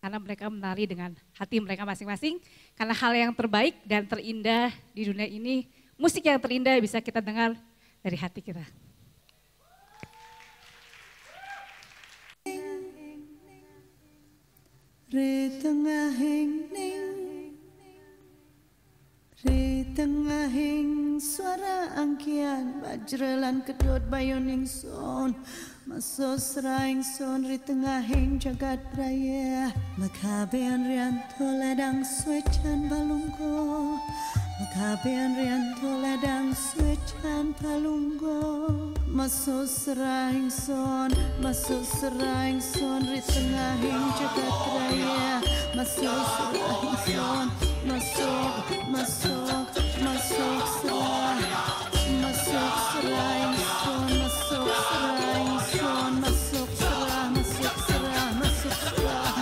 Karena mereka menari dengan hati mereka masing-masing. Karena hal yang terbaik dan terindah di dunia ini, musik yang terindah bisa kita dengar dari hati kita. Re tengahing suara angkian bajrelan kedot bayoning son maso seraing son re tengahing jagat raya makabean rianto ladang suecan balunggo makabean rianto ladang suecan balunggo maso seraing son re tengahing jagat raya maso seraing son masuk serah masuk seraing son masuk seraing son masuk serah masuk serah masuk serah masuk serah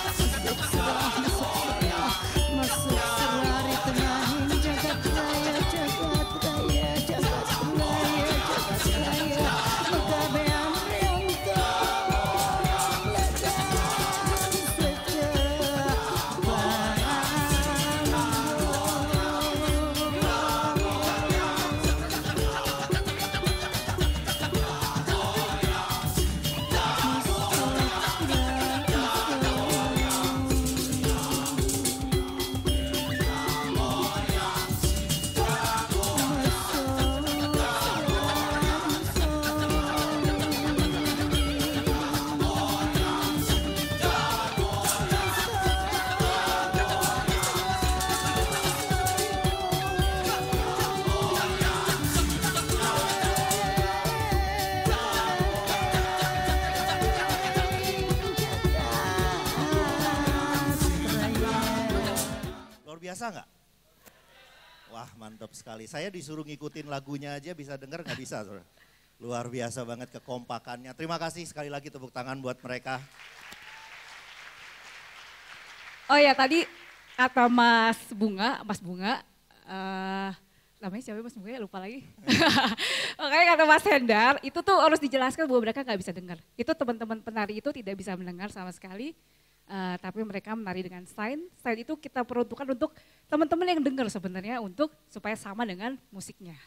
masuk serah masuk serah masuk serah di tengahing jagat raya jagat raya jagat raya jagat raya makabean rianto biasa nggak? Wah mantap sekali. Saya disuruh ngikutin lagunya aja bisa denger nggak bisa. Saudara. Luar biasa banget kekompakannya. Terima kasih sekali lagi tepuk tangan buat mereka. Oh ya tadi kata Mas Bunga, namanya siapa Mas, mungkin lupa lagi. Makanya kata Mas Hendar, itu tuh harus dijelaskan bahwa mereka nggak bisa dengar. Itu teman-teman penari itu tidak bisa mendengar sama sekali, tapi mereka menari dengan sign. Sign itu kita peruntukkan untuk teman-teman yang dengar sebenarnya untuk supaya sama dengan musiknya.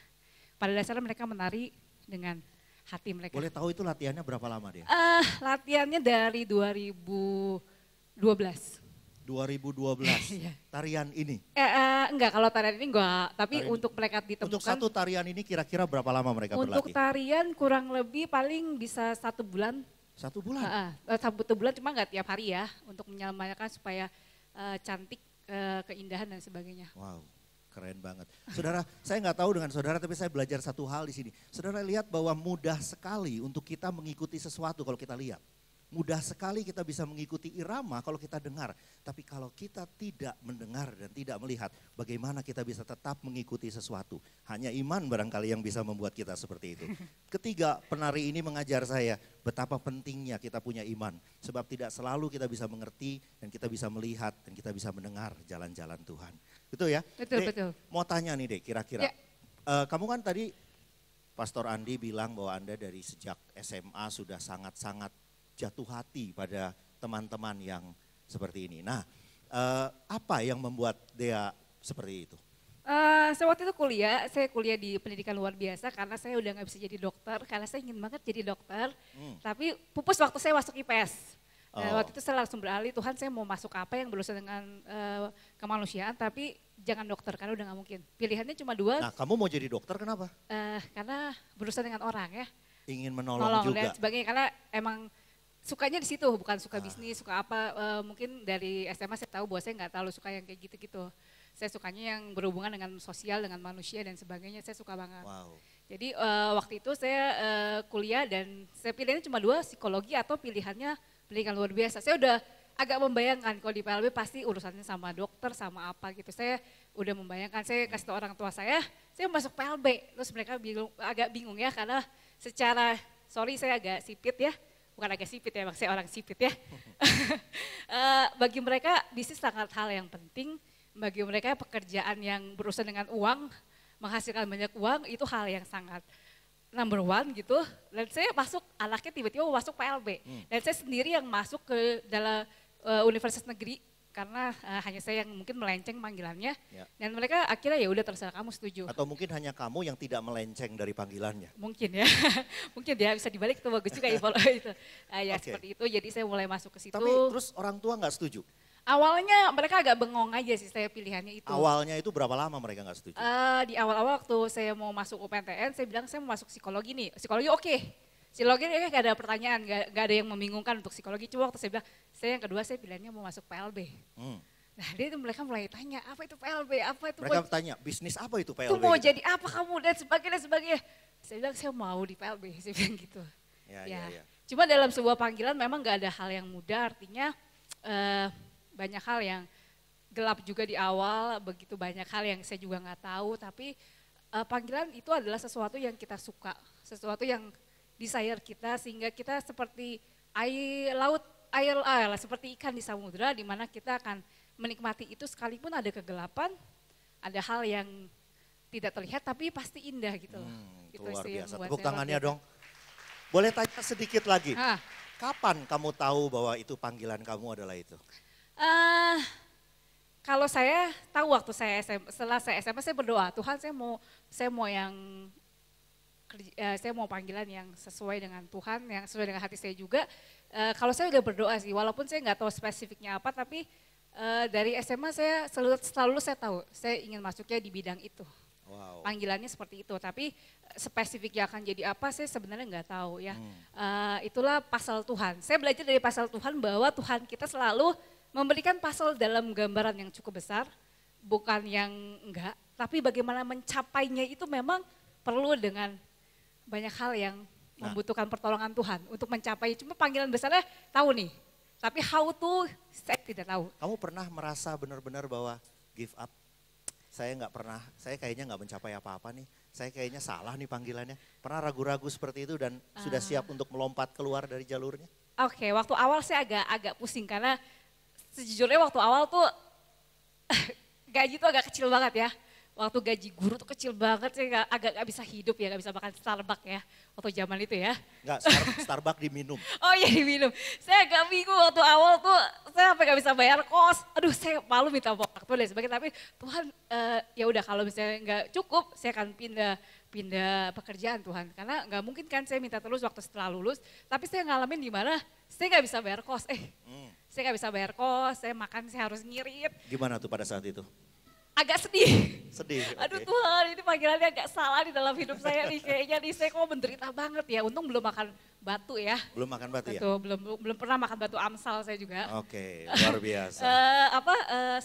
Pada dasarnya mereka menari dengan hati mereka. Boleh tahu itu latihannya berapa lama dia? Latihannya dari 2012. 2012, Iya. tarian ini. Enggak, kalau tarian ini enggak, tapi Tarian untuk mereka ditemukan. Untuk satu tarian ini kira-kira berapa lama mereka Untuk berlatih? tarian kurang lebih paling bisa 1 bulan. 1 bulan? 1 bulan cuma enggak tiap hari ya, untuk menyamakan supaya cantik, keindahan dan sebagainya. Wow, keren banget. Saudara, saya nggak tahu dengan saudara, tapi saya belajar satu hal di sini. Saudara lihat bahwa mudah sekali untuk kita mengikuti sesuatu kalau kita lihat. Mudah sekali kita bisa mengikuti irama kalau kita dengar. Tapi kalau kita tidak mendengar dan tidak melihat, bagaimana kita bisa tetap mengikuti sesuatu. Hanya iman barangkali yang bisa membuat kita seperti itu. Ketiga, penari ini mengajar saya betapa pentingnya kita punya iman. Sebab tidak selalu kita bisa mengerti dan kita bisa melihat dan kita bisa mendengar jalan-jalan Tuhan. Betul ya? Betul, Dek, betul. mau tanya nih Dek, kira-kira. Ya. Kamu kan tadi Pastor Andi bilang bahwa Anda dari sejak SMA sudah sangat-sangat jatuh hati pada teman-teman yang seperti ini. Nah, apa yang membuat Dea seperti itu? Saya waktu itu saya kuliah di pendidikan luar biasa karena saya udah nggak bisa jadi dokter, karena saya ingin banget jadi dokter. Tapi pupus waktu saya masuk IPS. Waktu itu saya langsung beralih, Tuhan saya mau masuk apa yang berurusan dengan kemanusiaan, tapi jangan dokter karena udah nggak mungkin. Pilihannya cuma 2. Nah, kamu mau jadi dokter kenapa? Karena berurusan dengan orang ya. Ingin menolong juga. Dan sebagainya, karena emang sukanya di situ, bukan suka bisnis, suka apa. Mungkin dari SMA saya tahu bahwa saya nggak terlalu suka yang kayak gitu-gitu. Saya sukanya yang berhubungan dengan sosial, dengan manusia dan sebagainya, saya suka banget. Wow. Jadi waktu itu saya kuliah dan saya pilihannya cuma 2, psikologi atau pilihannya pendidikan luar biasa. Saya udah agak membayangkan kalau di PLB pasti urusannya sama dokter, sama apa gitu. Saya udah membayangkan, saya kasih tahu orang tua saya masuk PLB. Terus mereka agak bingung ya karena secara, saya agak sipit ya. Bukan agak sipit ya, maksudnya orang sipit ya. Bagi mereka bisnis sangat hal yang penting, bagi mereka pekerjaan yang berurusan dengan uang, menghasilkan banyak uang itu hal yang sangat number one gitu. Dan saya masuk, anaknya tiba-tiba masuk PLB. Dan saya sendiri yang masuk ke dalam universitas negeri, karena hanya saya yang mungkin melenceng panggilannya. Ya. Dan mereka akhirnya ya udah terserah kamu, setuju. Atau mungkin hanya kamu yang tidak melenceng dari panggilannya. Mungkin ya, mungkin ya bisa dibalik itu bagus juga ya kalau itu. Ya Oke. seperti itu, jadi saya mulai masuk ke situ. Tapi terus orang tua nggak setuju? Awalnya mereka agak bengong aja sih saya pilihannya itu. Awalnya itu berapa lama mereka nggak setuju? Di awal-awal waktu saya mau masuk UPTN, saya bilang saya mau masuk psikologi nih. Psikologi oke. Psikologi gak ada pertanyaan, gak ada yang membingungkan untuk psikologi. Cuma waktu saya bilang, yang kedua saya pilihannya mau masuk PLB. Nah dia itu mereka mulai tanya, apa itu PLB, apa itu Mereka tanya, bisnis apa itu PLB? itu mau gitu? jadi apa kamu dan sebagainya. Saya bilang saya mau di PLB, saya bilang gitu. Ya. Cuma dalam sebuah panggilan memang gak ada hal yang mudah, artinya banyak hal yang gelap juga di awal, begitu banyak hal yang saya juga nggak tahu, tapi panggilan itu adalah sesuatu yang kita suka, sesuatu yang desire kita, sehingga kita seperti air laut, seperti ikan di samudera, di mana kita akan menikmati itu sekalipun ada kegelapan, ada hal yang tidak terlihat tapi pasti indah gitu loh. Itu Itu luar sih yang biasa, membuat tepuk saya luar tangannya biasa. dong. Boleh tanya sedikit lagi, Hah. kapan kamu tahu bahwa itu panggilan kamu adalah itu? Kalau saya tahu waktu setelah saya SMA saya berdoa, Tuhan saya mau panggilan yang sesuai dengan Tuhan, yang sesuai dengan hati saya juga. Kalau saya udah berdoa sih, walaupun saya nggak tahu spesifiknya apa, tapi dari SMA saya selalu saya tahu, saya ingin masuknya di bidang itu. Wow. Panggilannya seperti itu, tapi spesifiknya akan jadi apa saya sebenarnya nggak tahu ya. Itulah pasal Tuhan. Saya belajar dari pasal Tuhan bahwa Tuhan kita selalu memberikan pasal dalam gambaran yang cukup besar, bukan yang enggak, tapi bagaimana mencapainya itu memang perlu dengan banyak hal yang membutuhkan pertolongan Tuhan untuk mencapai. Cuma panggilan besarnya tahu nih, tapi how to saya tidak tahu. Kamu pernah merasa benar-benar bahwa give up? Saya kayaknya nggak mencapai apa-apa nih. Saya kayaknya salah nih panggilannya. Pernah ragu-ragu seperti itu dan sudah siap untuk melompat keluar dari jalurnya? Oke, waktu awal saya agak pusing karena sejujurnya waktu awal tuh gaji tuh agak kecil banget ya. waktu gaji guru tuh kecil banget, saya agak gak bisa hidup ya, gak bisa makan Starbucks ya, waktu zaman itu ya. Enggak, Starbucks diminum. Oh iya diminum, saya agak bingung waktu awal tuh, saya sampai gak bisa bayar kos. Aduh saya malu minta waktu dan sebagainya, tapi Tuhan ya udah kalau misalnya nggak cukup, saya akan pindah pekerjaan Tuhan. Karena nggak mungkin kan saya minta terus waktu setelah lulus, tapi saya ngalamin di mana saya nggak bisa bayar kos. Saya nggak bisa bayar kos, saya makan saya harus ngirit. Gimana tuh pada saat itu? Agak sedih. Sedih. Aduh oke. Tuhan, ini panggilannya agak salah di dalam hidup saya nih. Kayaknya nih saya kok menderita banget ya. Untung belum makan batu ya. Belum makan batu ya? Betul, belum pernah makan batu Amsal saya juga. Oke, luar biasa.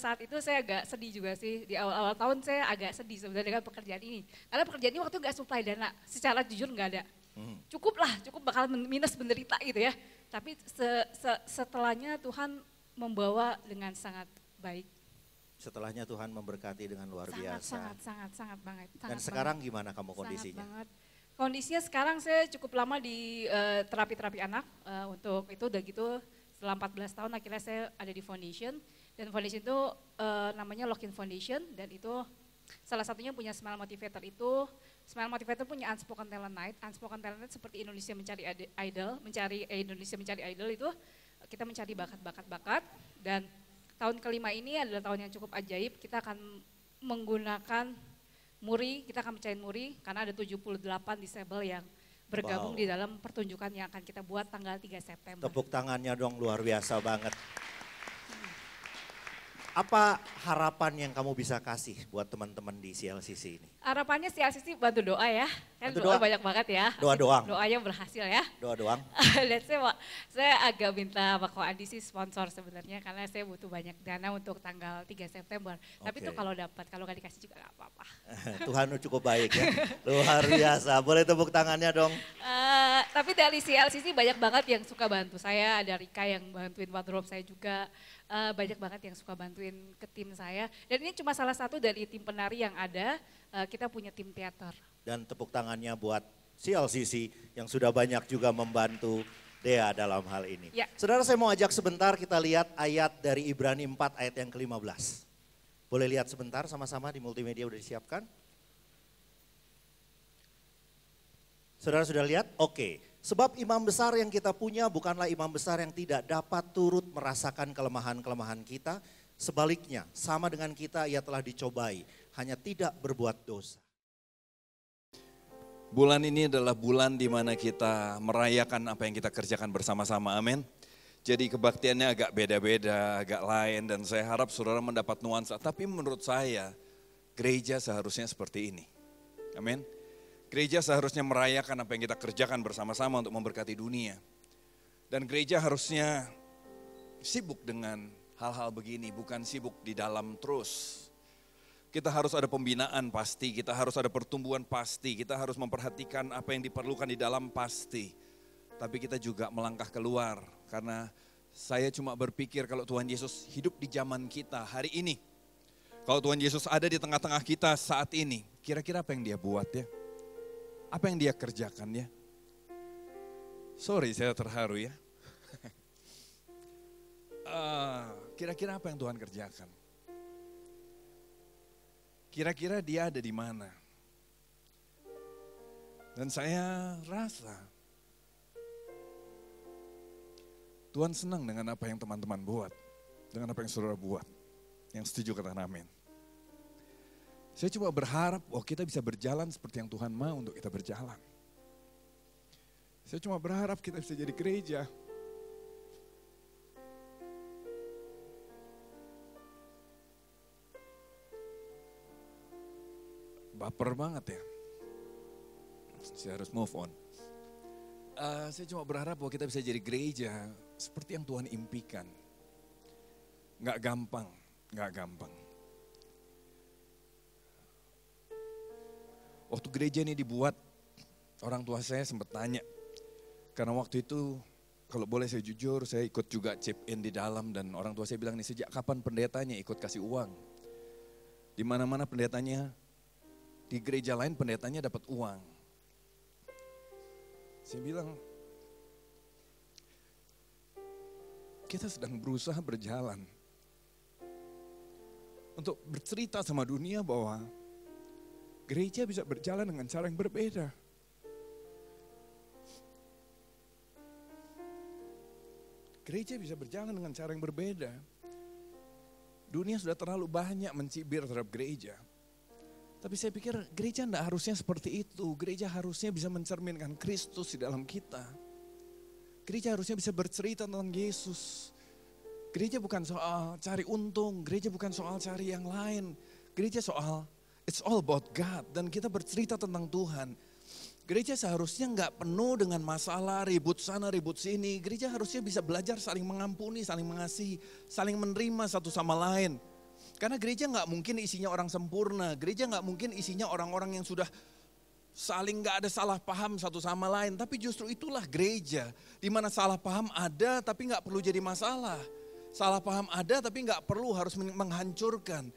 Saat itu saya agak sedih juga sih. Di awal-awal tahun saya agak sedih sebenarnya dengan pekerjaan ini. Karena pekerjaan ini waktu nggak supply dana. Secara jujur nggak ada. Cukup bakal minus menderita gitu ya. Tapi setelahnya Tuhan membawa dengan sangat baik. Setelahnya Tuhan memberkati dengan luar biasa. Sangat banget. Dan sekarang gimana kamu kondisinya? Sangat banget. Kondisinya sekarang saya cukup lama di terapi anak untuk itu udah gitu setelah 14 tahun akhirnya saya ada di foundation dan foundation itu namanya Lock-in Foundation dan itu salah satunya punya Smile Motivator itu. Smile Motivator punya Unspoken Talent Night. Unspoken Talent Night seperti Indonesia Mencari Idol itu kita mencari bakat-bakat dan tahun kelima ini adalah tahun yang cukup ajaib. Kita akan menggunakan Muri, kita akan mecahin Muri karena ada 78 disable yang bergabung di dalam pertunjukan yang akan kita buat tanggal 3 September. Tepuk tangannya dong, luar biasa banget. Apa harapan yang kamu bisa kasih buat teman-teman di CLCC ini? Harapannya CLCC bantu doa ya, kan Bantu doa doa? banyak banget ya. Doa doang? Doanya berhasil ya. Doa doang? Dan saya agak minta Pak Andi sih sponsor sebenarnya karena saya butuh banyak dana untuk tanggal 3 September. Tapi itu Oke. kalau dapat, kalau nggak dikasih juga nggak apa-apa. Tuhan cukup baik ya, luar biasa. Boleh tepuk tangannya dong. Tapi dari CLCC banyak banget yang suka bantu saya, ada Rika yang bantuin wardrobe saya juga, banyak banget yang suka bantuin ke tim saya. Dan ini cuma salah satu dari tim penari yang ada, kita punya tim teater. Dan tepuk tangannya buat CLCC yang sudah banyak juga membantu Dea dalam hal ini. Ya. Saudara saya mau ajak sebentar kita lihat ayat dari Ibrani 4 ayat yang ke-15. Boleh lihat sebentar sama-sama di multimedia udah disiapkan? Saudara sudah lihat? Oke. Sebab imam besar yang kita punya bukanlah imam besar yang tidak dapat turut merasakan kelemahan-kelemahan kita. Sebaliknya, sama dengan kita ia telah dicobai, hanya tidak berbuat dosa. Bulan ini adalah bulan di mana kita merayakan apa yang kita kerjakan bersama-sama, amin. Jadi kebaktiannya agak beda-beda, agak lain dan saya harap saudara mendapat nuansa. Tapi menurut saya gereja seharusnya seperti ini, amin. Gereja seharusnya merayakan apa yang kita kerjakan bersama-sama untuk memberkati dunia. Dan gereja harusnya sibuk dengan hal-hal begini, bukan sibuk di dalam terus. Kita harus ada pembinaan pasti, kita harus ada pertumbuhan pasti, kita harus memperhatikan apa yang diperlukan di dalam pasti. Tapi kita juga melangkah keluar karena saya cuma berpikir kalau Tuhan Yesus hidup di zaman kita hari ini. Kalau Tuhan Yesus ada di tengah-tengah kita saat ini, kira-kira apa yang dia buat ya? Apa yang dia kerjakan ya? Sorry saya terharu ya. Kira-kira apa yang Tuhan kerjakan? Kira-kira dia ada di mana? Dan saya rasa Tuhan senang dengan apa yang teman-teman buat. Dengan apa yang saudara buat. Yang setuju katakan amin. Saya cuma berharap kita bisa berjalan seperti yang Tuhan mau untuk kita berjalan. Saya cuma berharap kita bisa jadi gereja. Baper banget ya. Saya harus move on. Saya cuma berharap bahwa kita bisa jadi gereja seperti yang Tuhan impikan. Nggak gampang, nggak gampang. Waktu gereja ini dibuat, orang tua saya sempat tanya. Karena waktu itu, kalau boleh saya jujur, saya ikut juga chip in di dalam. Dan orang tua saya bilang nih, sejak kapan pendetanya ikut kasih uang? Di mana-mana pendetanya, di gereja lain pendetanya dapat uang. Saya bilang, kita sedang berusaha berjalan. Untuk bercerita sama dunia bahwa gereja bisa berjalan dengan cara yang berbeda. Gereja bisa berjalan dengan cara yang berbeda. Dunia sudah terlalu banyak mencibir terhadap gereja. Tapi saya pikir gereja tidak harusnya seperti itu. Gereja harusnya bisa mencerminkan Kristus di dalam kita. Gereja harusnya bisa bercerita tentang Yesus. Gereja bukan soal cari untung, gereja bukan soal cari yang lain. Gereja soal, it's all about God. Dan kita bercerita tentang Tuhan. Gereja seharusnya nggak penuh dengan masalah, ribut sana, ribut sini. Gereja harusnya bisa belajar saling mengampuni, saling mengasihi, saling menerima satu sama lain. Karena gereja nggak mungkin isinya orang sempurna. Gereja nggak mungkin isinya orang-orang yang sudah saling nggak ada salah paham satu sama lain. Tapi justru itulah gereja. Di mana salah paham ada tapi nggak perlu jadi masalah. Salah paham ada tapi nggak perlu harus menghancurkan.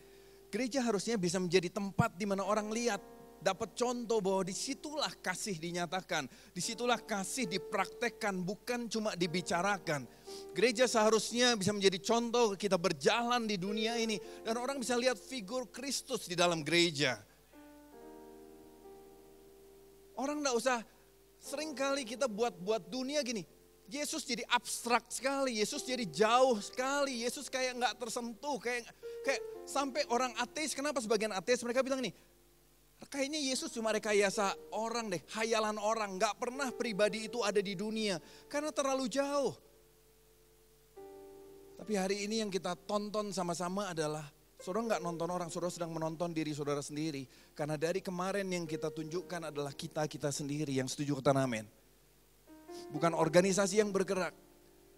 Gereja harusnya bisa menjadi tempat di mana orang lihat. Dapat contoh bahwa disitulah kasih dinyatakan. Disitulah kasih dipraktekkan, bukan cuma dibicarakan. Gereja seharusnya bisa menjadi contoh kita berjalan di dunia ini. Dan orang bisa lihat figur Kristus di dalam gereja. Orang enggak usah, seringkali kita buat dunia gini. Yesus jadi abstrak sekali, Yesus jadi jauh sekali. Yesus kayak enggak tersentuh, kayak sampai orang ateis. Kenapa sebagian ateis mereka bilang nih, kayaknya Yesus cuma rekayasa orang deh, hayalan orang. Gak pernah pribadi itu ada di dunia. Karena terlalu jauh. Tapi hari ini yang kita tonton sama-sama adalah, saudara gak nonton orang, saudara sedang menonton diri saudara sendiri. Karena dari kemarin yang kita tunjukkan adalah kita sendiri. Yang setuju kata amin. Bukan organisasi yang bergerak.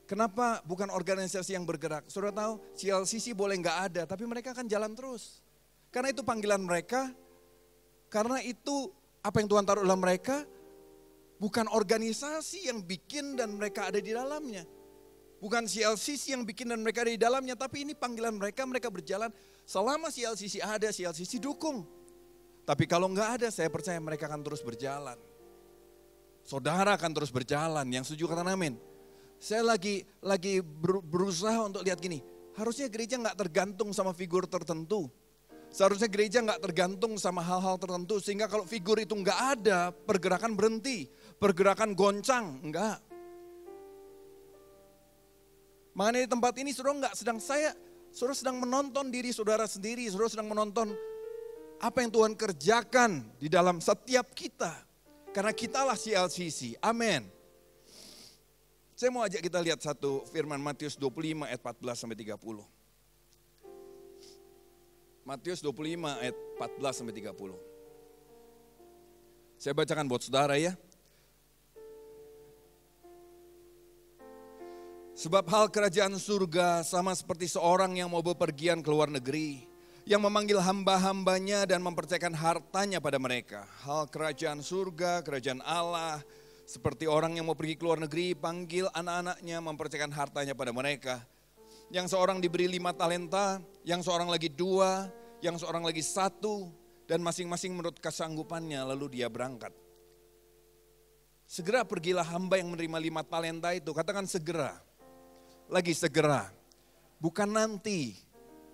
Kenapa bukan organisasi yang bergerak? Saudara tahu, CLCC boleh gak ada, tapi mereka akan jalan terus. Karena itu panggilan mereka. Karena itu apa yang Tuhan taruh dalam mereka, bukan organisasi yang bikin dan mereka ada di dalamnya. Bukan CLCC yang bikin dan mereka ada di dalamnya, tapi ini panggilan mereka, mereka berjalan. Selama CLCC ada, CLCC dukung. Tapi kalau enggak ada, saya percaya mereka akan terus berjalan. Saudara akan terus berjalan, yang setuju kata amin. Saya lagi berusaha untuk lihat gini, harusnya gereja enggak tergantung sama figur tertentu. Seharusnya gereja nggak tergantung sama hal-hal tertentu. Sehingga kalau figur itu nggak ada, pergerakan berhenti. Pergerakan goncang, enggak. Makanya di tempat ini saudara sedang menonton diri saudara sendiri. Saudara sedang menonton apa yang Tuhan kerjakan di dalam setiap kita. Karena kitalah CLCC, amin. Saya mau ajak kita lihat satu firman Matius 25 ayat 14-30. Matius 25 ayat 14-30. Saya bacakan buat saudara ya. Sebab hal kerajaan surga sama seperti seorang yang mau bepergian ke luar negeri. Yang memanggil hamba-hambanya dan mempercayakan hartanya pada mereka. Hal kerajaan surga, kerajaan Allah. Seperti orang yang mau pergi ke luar negeri, panggil anak-anaknya mempercayakan hartanya pada mereka. Yang seorang diberi 5 talenta, yang seorang lagi 2, yang seorang lagi 1, dan masing-masing menurut kesanggupannya lalu dia berangkat. Segera pergilah hamba yang menerima 5 talenta itu, katakan segera. Lagi segera, bukan nanti.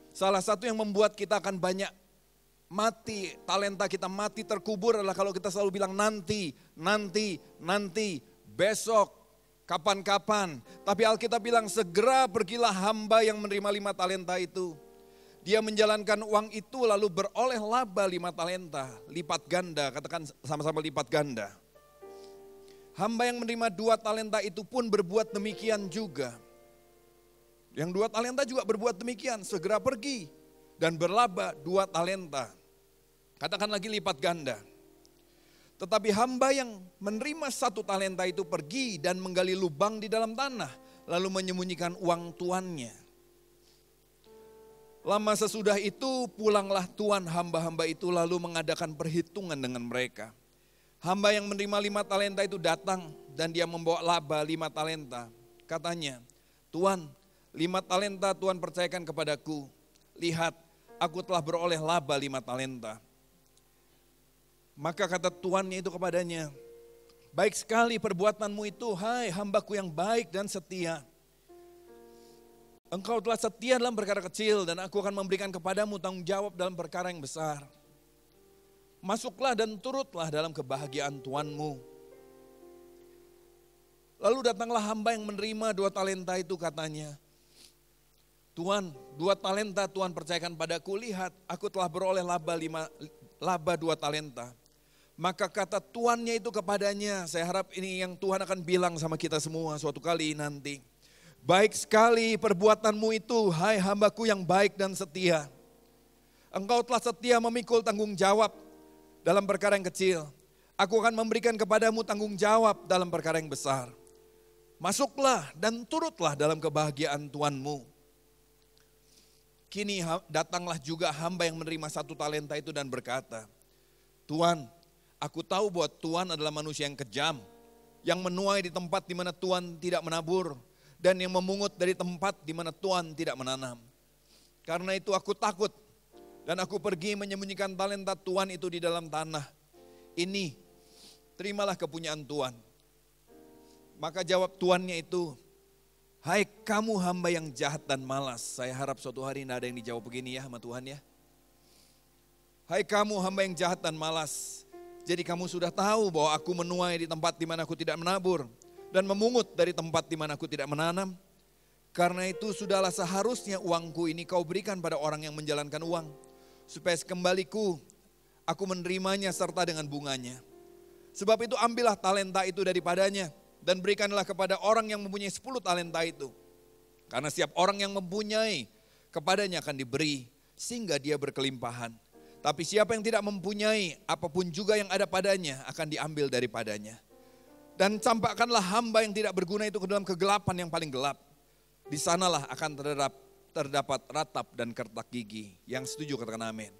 Salah satu yang membuat kita akan banyak mati, talenta kita mati terkubur adalah kalau kita selalu bilang nanti, besok. Kapan-kapan, tapi Alkitab bilang segera pergilah hamba yang menerima 5 talenta itu. Dia menjalankan uang itu lalu beroleh laba 5 talenta, lipat ganda, katakan sama-sama lipat ganda. Hamba yang menerima 2 talenta itu pun berbuat demikian juga. Yang 2 talenta juga berbuat demikian, segera pergi dan berlaba 2 talenta. Katakan lagi lipat ganda. Tetapi hamba yang menerima 1 talenta itu pergi dan menggali lubang di dalam tanah. Lalu menyembunyikan uang tuannya. Lama sesudah itu pulanglah tuan hamba-hamba itu lalu mengadakan perhitungan dengan mereka. Hamba yang menerima 5 talenta itu datang dan dia membawa laba 5 talenta. Katanya, Tuan, 5 talenta Tuhan percayakan kepadaku. Lihat, aku telah beroleh laba 5 talenta. Maka kata tuannya itu kepadanya, baik sekali perbuatanmu itu, hai hambaku yang baik dan setia. Engkau telah setia dalam perkara kecil dan aku akan memberikan kepadamu tanggung jawab dalam perkara yang besar. Masuklah dan turutlah dalam kebahagiaan Tuanmu. Lalu datanglah hamba yang menerima 2 talenta itu, katanya, Tuan, 2 talenta Tuhan percayakan padaku, lihat aku telah beroleh laba 2 talenta. Maka kata tuannya itu kepadanya, saya harap ini yang Tuhan akan bilang sama kita semua suatu kali nanti. Baik sekali perbuatanmu itu, hai hambaku yang baik dan setia. Engkau telah setia memikul tanggung jawab dalam perkara yang kecil. Aku akan memberikan kepadamu tanggung jawab dalam perkara yang besar. Masuklah dan turutlah dalam kebahagiaan Tuanmu. Kini datanglah juga hamba yang menerima 1 talenta itu dan berkata, Tuan, aku tahu bahwa Tuan adalah manusia yang kejam, yang menuai di tempat di mana Tuan tidak menabur, dan yang memungut dari tempat di mana Tuan tidak menanam. Karena itu aku takut, dan aku pergi menyembunyikan talenta Tuan itu di dalam tanah. Ini, terimalah kepunyaan Tuan. Maka jawab tuannya itu, hai kamu hamba yang jahat dan malas. Saya harap suatu hari tidak ada yang dijawab begini ya sama Tuhan ya. Hai kamu hamba yang jahat dan malas. Jadi kamu sudah tahu bahwa aku menuai di tempat di mana aku tidak menabur. Dan memungut dari tempat di mana aku tidak menanam. Karena itu sudahlah seharusnya uangku ini kau berikan pada orang yang menjalankan uang. Supaya sekembaliku aku menerimanya serta dengan bunganya. Sebab itu ambillah talenta itu daripadanya. Dan berikanlah kepada orang yang mempunyai 10 talenta itu. Karena setiap orang yang mempunyai, kepadanya akan diberi, sehingga dia berkelimpahan. Tapi siapa yang tidak mempunyai, apapun juga yang ada padanya, akan diambil daripadanya. Dan campakkanlah hamba yang tidak berguna itu ke dalam kegelapan yang paling gelap. Di sanalah akan terdapat ratap dan kertak gigi. Yang setuju katakan amin.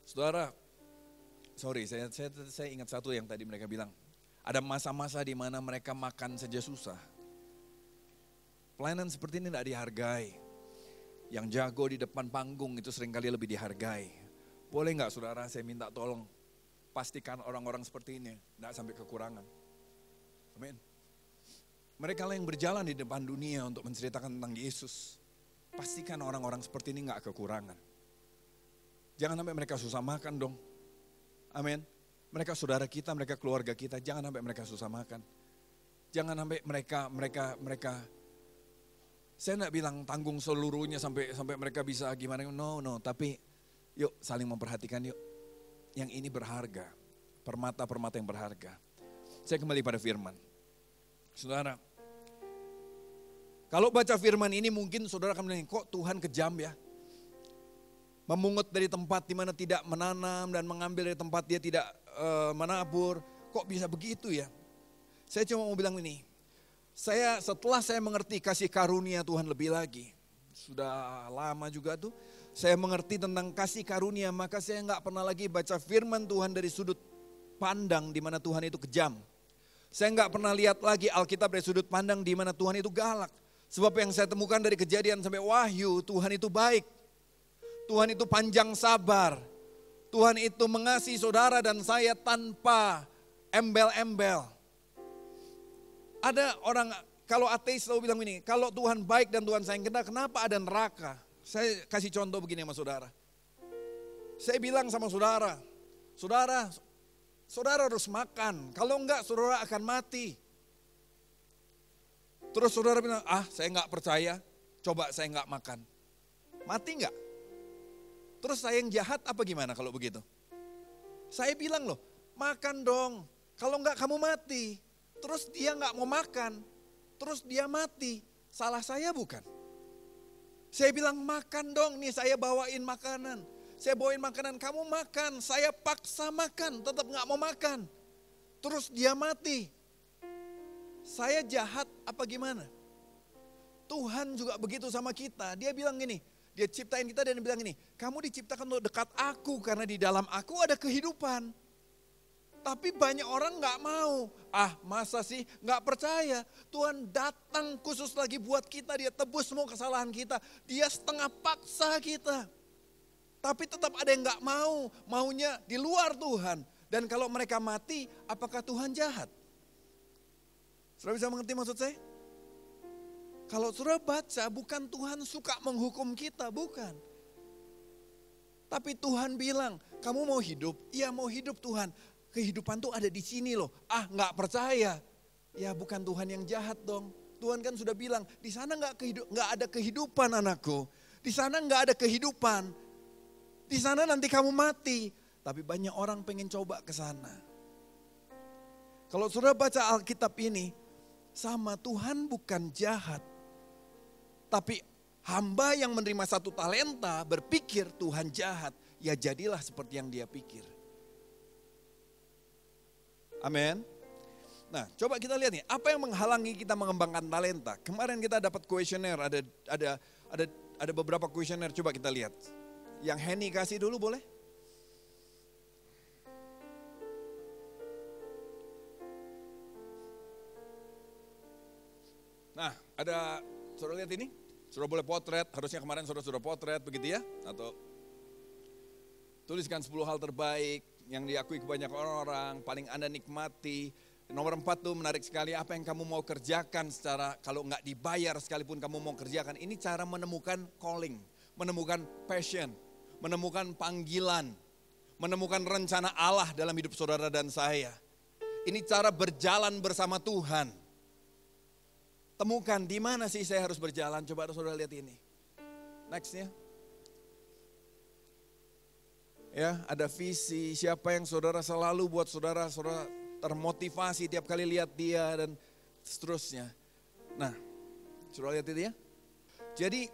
Saudara, saya ingat satu yang tadi mereka bilang. Ada masa-masa di mana mereka makan saja susah. Pelayanan seperti ini tidak dihargai. Yang jago di depan panggung itu seringkali lebih dihargai. Boleh nggak saudara saya minta tolong pastikan orang-orang seperti ini tidak sampai kekurangan. Amin. Mereka lah yang berjalan di depan dunia untuk menceritakan tentang Yesus. Pastikan orang-orang seperti ini nggak kekurangan. Jangan sampai mereka susah makan dong. Amin. Mereka saudara kita, mereka keluarga kita, jangan sampai mereka susah makan. Jangan sampai mereka saya enggak bilang tanggung seluruhnya sampai mereka bisa gimana, no, tapi yuk saling memperhatikan yuk. Yang ini berharga, permata-permata yang berharga. Saya kembali pada firman. Saudara, kalau baca firman ini mungkin saudara akan bilang, kok Tuhan kejam ya? Memungut dari tempat di mana tidak menanam dan mengambil dari tempat dia tidak menabur. Kok bisa begitu ya? Saya cuma mau bilang ini. Setelah saya mengerti kasih karunia Tuhan lebih lagi. Sudah lama juga tuh. Saya mengerti tentang kasih karunia. Maka saya nggak pernah lagi baca firman Tuhan dari sudut pandang di mana Tuhan itu kejam. Saya nggak pernah lihat lagi Alkitab dari sudut pandang di mana Tuhan itu galak. Sebab yang saya temukan dari Kejadian sampai Wahyu, Tuhan itu baik. Tuhan itu panjang sabar. Tuhan itu mengasihi saudara dan saya tanpa embel-embel. Ada orang, kalau ateis selalu bilang ini, kalau Tuhan baik dan Tuhan sayang kita, kenapa ada neraka? Saya kasih contoh begini sama saudara. Saya bilang sama saudara, saudara harus makan. Kalau enggak, saudara akan mati. Terus saudara bilang, saya enggak percaya, coba saya enggak makan. Mati enggak? Terus saya yang jahat apa gimana kalau begitu? Saya bilang loh, makan dong. Kalau enggak kamu mati. Terus dia enggak mau makan. Terus dia mati. Salah saya bukan? Saya bilang makan dong, nih saya bawain makanan. Saya bawain makanan, kamu makan. Saya paksa makan, tetap enggak mau makan. Terus dia mati. Saya jahat apa gimana? Tuhan juga begitu sama kita. Dia bilang gini, dia ciptain kita dan bilang ini, kamu diciptakan untuk dekat aku karena di dalam aku ada kehidupan. Tapi banyak orang gak mau. Masa sih gak percaya. Tuhan datang khusus lagi buat kita, dia tebus semua kesalahan kita. Dia setengah paksa kita. Tapi tetap ada yang gak mau, maunya di luar Tuhan. Dan kalau mereka mati, apakah Tuhan jahat? Saudara bisa mengerti maksud saya? Kalau saudara baca, bukan Tuhan suka menghukum kita, bukan. Tapi Tuhan bilang, kamu mau hidup? Iya mau hidup Tuhan. Kehidupan tuh ada di sini loh. Ah nggak percaya. Ya bukan Tuhan yang jahat dong. Tuhan kan sudah bilang, di sana nggak ada kehidupan anakku. Di sana nggak ada kehidupan. Di sana nanti kamu mati. Tapi banyak orang pengen coba ke sana. Kalau saudara baca Alkitab ini, sama Tuhan bukan jahat. Tapi hamba yang menerima 1 talenta berpikir Tuhan jahat. Ya jadilah seperti yang dia pikir. Amin. Nah coba kita lihat nih, apa yang menghalangi kita mengembangkan talenta. Kemarin kita dapat kuesioner, ada beberapa kuesioner, coba kita lihat. Yang Henny kasih dulu boleh? Nah ada, saudara lihat ini? Saudara boleh potret, harusnya kemarin saudara sudah potret begitu ya. Atau tuliskan 10 hal terbaik yang diakui kebanyakan orang, paling Anda nikmati. Nomor 4 tuh menarik sekali, apa yang kamu mau kerjakan secara, kalau nggak dibayar sekalipun kamu mau kerjakan. Ini cara menemukan calling, menemukan passion, menemukan panggilan, menemukan rencana Allah dalam hidup saudara dan saya. Ini cara berjalan bersama Tuhan. Temukan di mana sih saya harus berjalan, coba saudara lihat ini. Nextnya. Ya, ada visi, siapa yang saudara selalu buat saudara termotivasi tiap kali lihat dia dan seterusnya. Nah, saudara lihat itu ya. Jadi,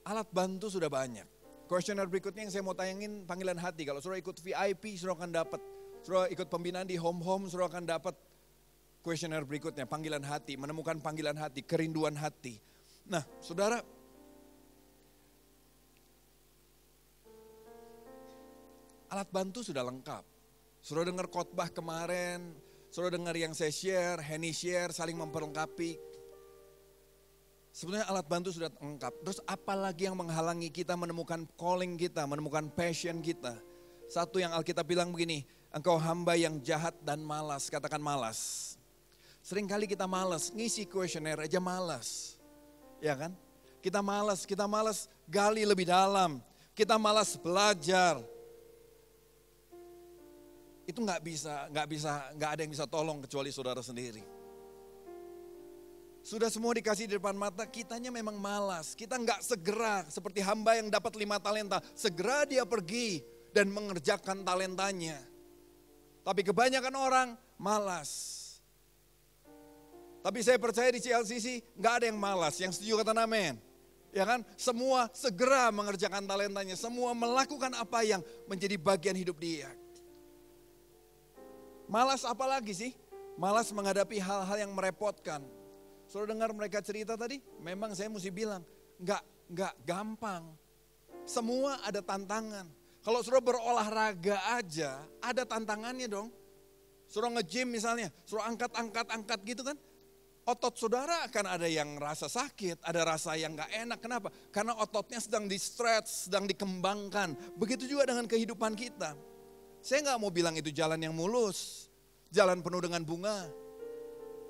alat bantu sudah banyak. Kuesioner berikutnya yang saya mau tayangin panggilan hati. Kalau saudara ikut VIP, saudara akan dapat. Saudara ikut pembinaan di home, saudara akan dapat kuesioner berikutnya, panggilan hati, menemukan panggilan hati, kerinduan hati. Nah, saudara, alat bantu sudah lengkap. Saudara dengar khotbah kemarin, saudara dengar yang saya share, Henny share, saling memperlengkapi. Sebenarnya alat bantu sudah lengkap. Terus apa lagi yang menghalangi kita menemukan calling kita, menemukan passion kita? Satu yang Alkitab bilang begini, engkau hamba yang jahat dan malas, katakan malas. Seringkali kita malas, ngisi kuesioner aja malas. Ya kan? Kita malas gali lebih dalam. Kita malas belajar. Itu nggak ada yang bisa tolong kecuali saudara sendiri. Sudah semua dikasih di depan mata, kitanya memang malas. Kita nggak segera seperti hamba yang dapat 5 talenta. Segera dia pergi dan mengerjakan talentanya. Tapi kebanyakan orang malas. Tapi saya percaya di CLCC nggak ada yang malas, yang setuju kata amin. Ya kan? Semua segera mengerjakan talentanya, semua melakukan apa yang menjadi bagian hidup dia. Malas apa lagi sih? Malas menghadapi hal-hal yang merepotkan. Saudara dengar mereka cerita tadi? Memang saya mesti bilang, nggak gampang. Semua ada tantangan. Kalau saudara berolahraga aja, ada tantangannya dong. Saudara nge-gym misalnya, saudara angkat gitu kan. Otot saudara akan ada yang rasa sakit, ada rasa yang gak enak. Kenapa? Karena ototnya sedang di-stretch, sedang dikembangkan. Begitu juga dengan kehidupan kita. Saya gak mau bilang itu jalan yang mulus, jalan penuh dengan bunga.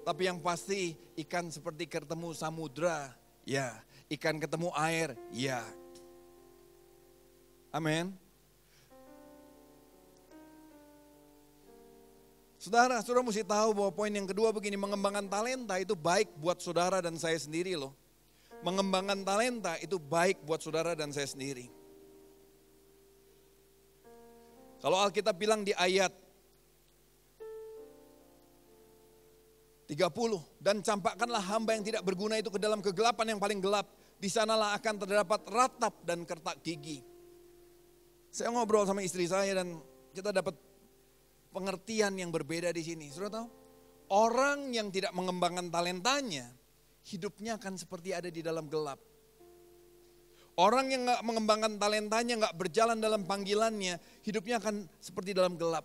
Tapi yang pasti ikan seperti ketemu samudra, ya. Ikan ketemu air, ya. Amin. Saudara mesti tahu bahwa poin yang kedua begini, mengembangkan talenta itu baik buat saudara dan saya sendiri loh. Mengembangkan talenta itu baik buat saudara dan saya sendiri. Kalau Alkitab bilang di ayat 30, dan campakkanlah hamba yang tidak berguna itu ke dalam kegelapan yang paling gelap. Di sanalah akan terdapat ratap dan kertak gigi. Saya ngobrol sama istri saya dan kita dapat pengertian yang berbeda di sini. Saudara tahu? Orang yang tidak mengembangkan talentanya, hidupnya akan seperti ada di dalam gelap. Orang yang gak mengembangkan talentanya, gak berjalan dalam panggilannya, hidupnya akan seperti dalam gelap.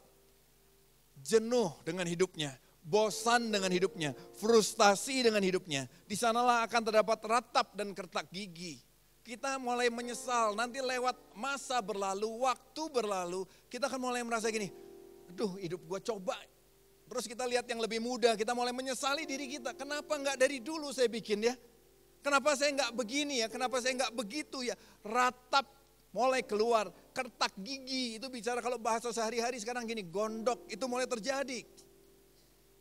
Jenuh dengan hidupnya, bosan dengan hidupnya, frustasi dengan hidupnya. Di sanalah akan terdapat ratap dan kertak gigi. Kita mulai menyesal, nanti lewat masa berlalu, waktu berlalu, kita akan mulai merasa gini, aduh hidup gue coba. Terus kita lihat yang lebih muda, kita mulai menyesali diri kita. Kenapa enggak dari dulu saya bikin ya? Kenapa saya nggak begini ya? Kenapa saya nggak begitu ya? Ratap mulai keluar, kertak gigi, itu bicara kalau bahasa sehari-hari sekarang gini, gondok, itu mulai terjadi.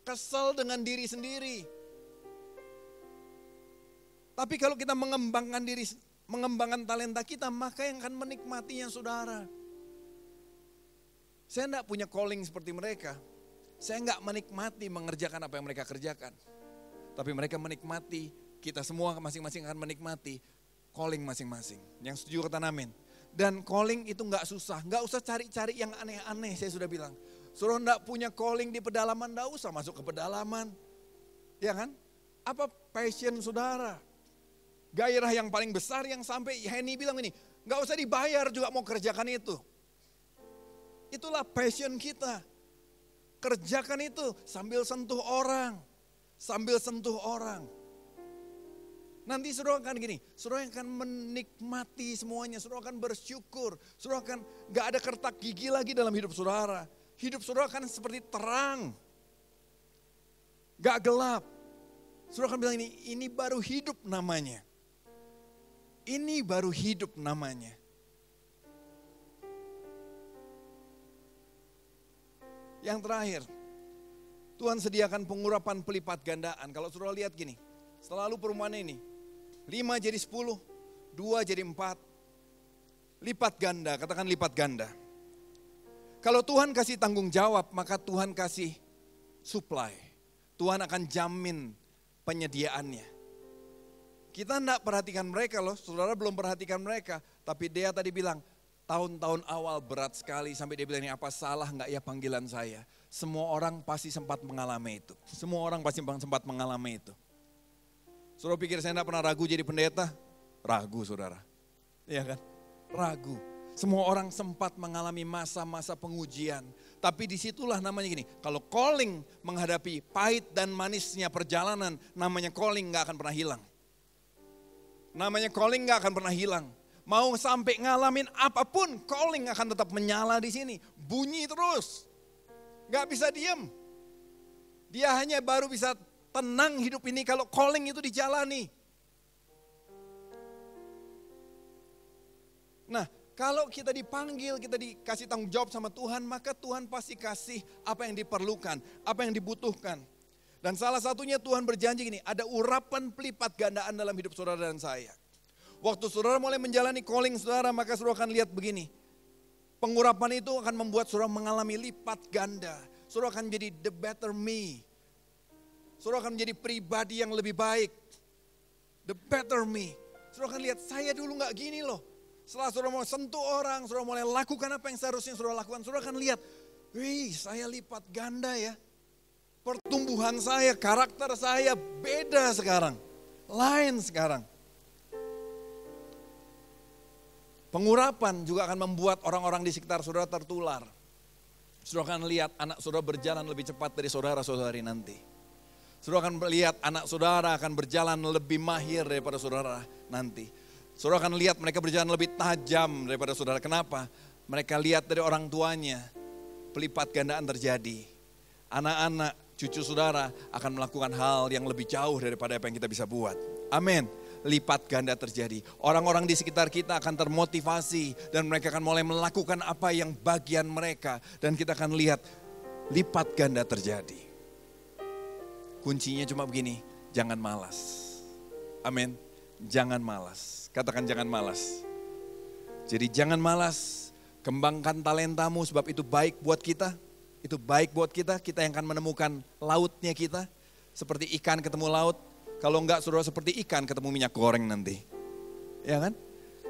Kesel dengan diri sendiri. Tapi kalau kita mengembangkan talenta kita, maka yang akan menikmatinya saudara. Saya enggak punya calling seperti mereka. Saya enggak menikmati mengerjakan apa yang mereka kerjakan. Tapi mereka menikmati, kita semua masing-masing akan menikmati calling masing-masing. Yang setuju kata amin. Dan calling itu enggak susah, enggak usah cari-cari yang aneh-aneh, saya sudah bilang. Suruh enggak punya calling di pedalaman, enggak usah masuk ke pedalaman. Ya kan? Apa passion saudara? Gairah yang paling besar yang sampai Henny bilang ini, enggak usah dibayar juga mau kerjakan itu. Itulah passion kita. Kerjakan itu sambil sentuh orang. Sambil sentuh orang. Nanti saudara akan gini, saudara akan menikmati semuanya, saudara akan bersyukur. Saudara akan gak ada kertak gigi lagi dalam hidup saudara. Hidup saudara akan seperti terang. Gak gelap. Saudara akan bilang ini baru hidup namanya. Ini baru hidup namanya. Yang terakhir, Tuhan sediakan pengurapan pelipat gandaan. Kalau saudara lihat gini, selalu perumpamaan ini, 5 jadi 10, 2 jadi 4, lipat ganda, katakan lipat ganda. Kalau Tuhan kasih tanggung jawab, maka Tuhan kasih supply. Tuhan akan jamin penyediaannya. Kita enggak perhatikan mereka loh, saudara belum perhatikan mereka. Tapi dia tadi bilang, tahun-tahun awal berat sekali sampai dia bilang ini apa salah enggak ya panggilan saya. Semua orang pasti sempat mengalami itu. Semua orang pasti sempat mengalami itu. Saudara pikir saya enggak pernah ragu jadi pendeta? Ragu saudara. Iya kan? Ragu. Semua orang sempat mengalami masa-masa pengujian. Tapi disitulah namanya gini, kalau calling menghadapi pahit dan manisnya perjalanan, namanya calling enggak akan pernah hilang. Namanya calling enggak akan pernah hilang. Mau sampai ngalamin apapun, calling akan tetap menyala di sini. Bunyi terus. Gak bisa diem. Dia hanya baru bisa tenang hidup ini kalau calling itu dijalani. Nah, kalau kita dipanggil, kita dikasih tanggung jawab sama Tuhan, maka Tuhan pasti kasih apa yang diperlukan, apa yang dibutuhkan. Dan salah satunya Tuhan berjanji gini, ada urapan pelipat gandaan dalam hidup saudara dan saya. Waktu saudara mulai menjalani calling saudara, maka saudara akan lihat begini. Pengurapan itu akan membuat saudara mengalami lipat ganda. Saudara akan menjadi the better me. Saudara akan menjadi pribadi yang lebih baik. The better me. Saudara akan lihat, saya dulu gak gini loh. Setelah saudara mau sentuh orang, saudara mulai lakukan apa yang seharusnya saudara lakukan. Saudara akan lihat, wih saya lipat ganda ya. Pertumbuhan saya, karakter saya beda sekarang. Lain sekarang. Pengurapan juga akan membuat orang-orang di sekitar saudara tertular. Saudara akan lihat anak saudara berjalan lebih cepat dari saudara-saudari nanti. Saudara akan melihat anak saudara akan berjalan lebih mahir daripada saudara nanti. Saudara akan lihat mereka berjalan lebih tajam daripada saudara. Kenapa? Mereka lihat dari orang tuanya, pelipat gandaan terjadi. Anak-anak, cucu saudara akan melakukan hal yang lebih jauh daripada apa yang kita bisa buat. Amin. Lipat ganda terjadi. Orang-orang di sekitar kita akan termotivasi dan mereka akan mulai melakukan apa yang bagian mereka. Dan kita akan lihat lipat ganda terjadi. Kuncinya cuma begini, jangan malas. Amin. Jangan malas. Katakan jangan malas. Jadi jangan malas, kembangkan talentamu sebab itu baik buat kita. Itu baik buat kita yang akan menemukan lautnya kita. Seperti ikan ketemu laut. Kalau enggak saudara seperti ikan ketemu minyak goreng nanti. Ya kan?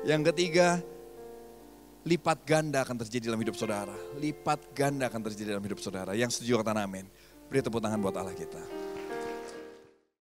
Yang ketiga, lipat ganda akan terjadi dalam hidup saudara. Lipat ganda akan terjadi dalam hidup saudara. Yang setuju katakan amin. Beri tepuk tangan buat Allah kita.